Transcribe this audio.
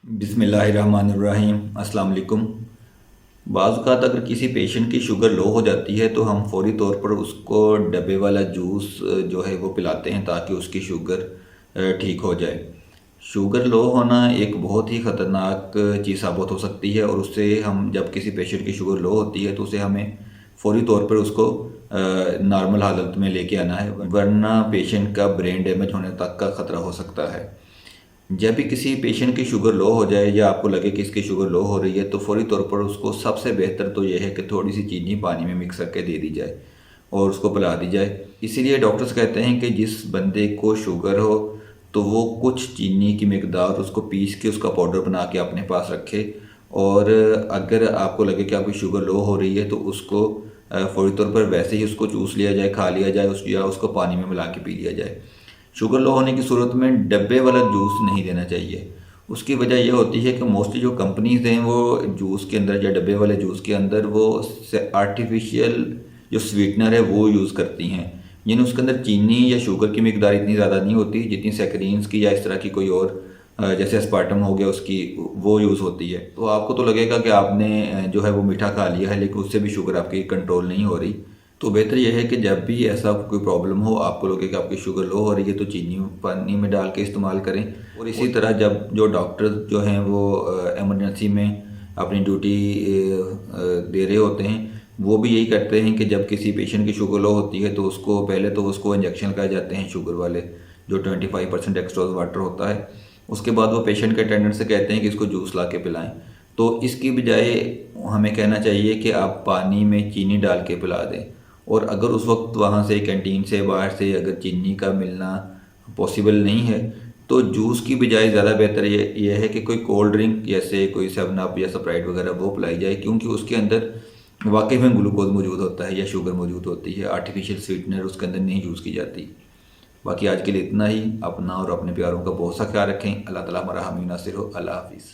बिस्मिल्लाहिर्रहमानिर्रहीम। अस्सलाम वालेकुम। बाज़ औक़ात अगर किसी पेशेंट की शुगर लो हो जाती है तो हम फ़ौरी तौर पर उसको डब्बे वाला जूस जो है वो पिलाते हैं ताकि उसकी शुगर ठीक हो जाए। शुगर लो होना एक बहुत ही ख़तरनाक चीज़ साबित हो सकती है और उससे हम जब किसी पेशेंट की शुगर लो होती है तो उसे हमें फ़ौरी तौर पर उसको नॉर्मल हालत में लेके आना है, वरना पेशेंट का ब्रेन डैमेज होने तक का ख़तरा हो सकता है। जब भी किसी पेशेंट की शुगर लो हो जाए या आपको लगे कि इसकी शुगर लो हो रही है तो फ़ौरी तौर पर उसको सबसे बेहतर तो ये है कि थोड़ी सी चीनी पानी में मिक्स करके दे दी जाए और उसको पिला दी जाए। इसीलिए डॉक्टर्स कहते हैं कि जिस बंदे को शुगर हो तो वो कुछ चीनी की मिकदार उसको पीस के उसका पाउडर बना के अपने पास रखे, और अगर आपको लगे कि आपकी शुगर लो हो रही है तो उसको फ़ौरी तौर पर वैसे ही उसको चूस लिया जाए, खा लिया जाए या उसको पानी में मिला के पी लिया जाए। शुगर लो होने की सूरत में डब्बे वाला जूस नहीं देना चाहिए। उसकी वजह यह होती है कि मोस्टली जो कंपनीज़ हैं वो जूस के अंदर या डब्बे वाले जूस के अंदर वो आर्टिफिशियल जो स्वीटनर है वो यूज़ करती हैं, यानी उसके अंदर चीनी या शुगर की मिकदार इतनी ज़्यादा नहीं होती जितनी सैकरीन्स की या इस तरह की कोई और जैसे एस्पार्टम हो गया उसकी वो यूज़ होती है। तो आपको तो लगेगा कि आपने जो है वो मीठा खा लिया है, लेकिन उससे भी शुगर आपकी कंट्रोल नहीं हो रही। तो बेहतर यह है कि जब भी ऐसा कोई प्रॉब्लम हो, आपको लगे कि आपकी शुगर लो हो रही है, तो चीनी पानी में डाल के इस्तेमाल करें। और इसी तरह जब जो डॉक्टर जो हैं वो इमरजेंसी में अपनी ड्यूटी दे रहे होते हैं, वो भी यही करते हैं कि जब किसी पेशेंट की शुगर लो होती है तो उसको पहले तो उसको इंजेक्शन लगाए जाते हैं शुगर वाले, जो 25% डेक्सट्रोज वाटर होता है। उसके बाद वो पेशेंट के अटेंडेंट से कहते हैं कि इसको जूस ला के पिलाएँ। तो इसकी बजाय हमें कहना चाहिए कि आप पानी में चीनी डाल के पिला दें, और अगर उस वक्त वहाँ से कैंटीन से बाहर से अगर चीनी का मिलना पॉसिबल नहीं है तो जूस की बजाय ज़्यादा बेहतर ये है कि कोई कोल्ड ड्रिंक जैसे कोई 7 अप या स्प्राइट वगैरह वो पिलाई जाए, क्योंकि उसके अंदर वाकई में ग्लूकोज मौजूद होता है या शुगर मौजूद होती है, आर्टिफिशियल स्वीटनर उसके अंदर नहीं यूज़ की जाती। बाकी आज के लिए इतना ही। अपना और अपने प्यारों का बहुत सा ख्याल रखें। अल्लाह ताला हमारा हामी नासिर हो। अल्लाह हाफिज़।